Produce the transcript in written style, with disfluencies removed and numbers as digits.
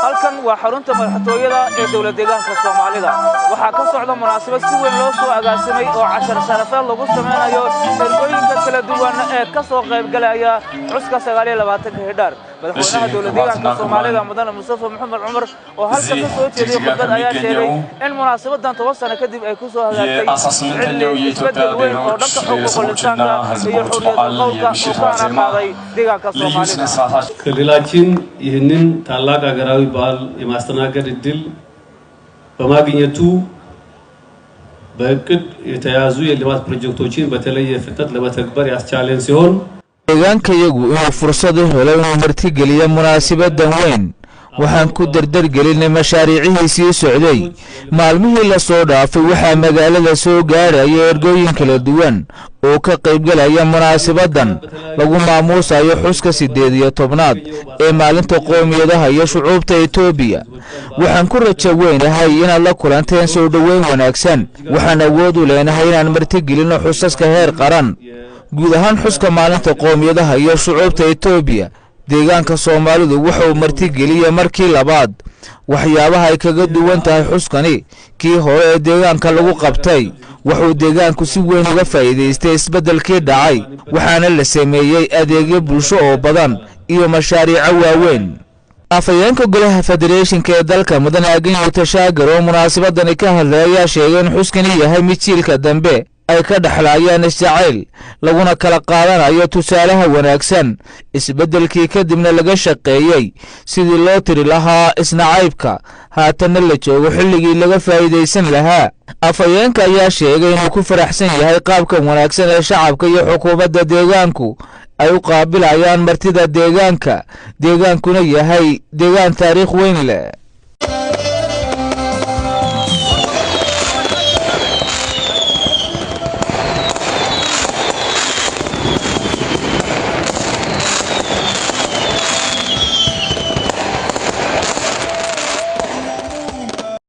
halkan waa xarunta madaxtooyada ee dawladda deegaanka Soomaalida waxa ka socda munaasabad si weyn loo soo agaasimay oo cashar sharafeed lagu sameeyo shirkooyinka kala duwan ee ka soo qayb galaya xuska 29 Hidhaar madaxweynaha dawladda deegaanka Soomaalida mudane Mustafa Maxamed Cumar oo halkan ka soo jeediyay khudbad ayaa sheegay in munaasabadan 10 sano kadib ay ku soo hagaagtay isbedel weyn oo dhanka xuquuqul insaanka iyo xorriyadda qowlka oo ka anaqaaday deegaanka Soomaalida ክልላችን ይህንን ታላቅ ሀገራዊ በዓል የማስተናገድ እድል በማግኘቱ በእቅድ የተያዙ የልማት ፕሮጀክቶችን በተለየ ፍጥነት ለመተግበር ያስቻለን ሲሆን deegaanka iyagu inuu fursad u helo inuu martigeliyo munaasabadan weyn waxaan ku dardargelinay mashaariicihiisii socday maalmihii la soo dhaafay waxa magaalada soo gaaraya ergooyin kala duwan oo ka qayb galaya munaasabadan lagu maamuusayo xuska 18aad ee maalinta qoomiyadaha iyo shucuubta Itoobiya waxaan ku rajo weynahay in la kulanteen soo dhaweyn wanaagsan waxaan awood u leenahay inaan martigelino xusaska heer qaran guud ahaan xuska maalinta qoomiyadaha iyo shucuubta Itoobiya deegaanka Soomaalidu wuxuu martigeliyay markii labaad waxyaabaha ay kaga duwan tahay xuskani kii hore ee deegaanka lagu qabtay wuxuu deegaanku si weyn uga faa'iideystay isbedelkii dhacay waxaana la sameeyay adeegyo bulsho oo badan iyo mashaariic waaweyn afayeenka golaha federeeshinka ee dalka mudane Agnew Tashaagar oo munaasabadan ka hadlaya sheegay in xuskani yahay mid jiilka dambe ay ka dhaxlayaan isjacayl laguna kala qaadanayo tusaalaha wanaagsan isbedelkii kadibna laga shaqeeyay sidii loo tiri lahaa isnacaybka haatan la joogo xilligii laga faa'iideysan lahaa afayeenka ayaa sheegay inuu ku faraxsan yahay qaabka wanaagsan ee shacabka iyo xukuumadda deegaanku ay u qaabilayaan martida deegaankuna yahay deegaan taariikh weyn leh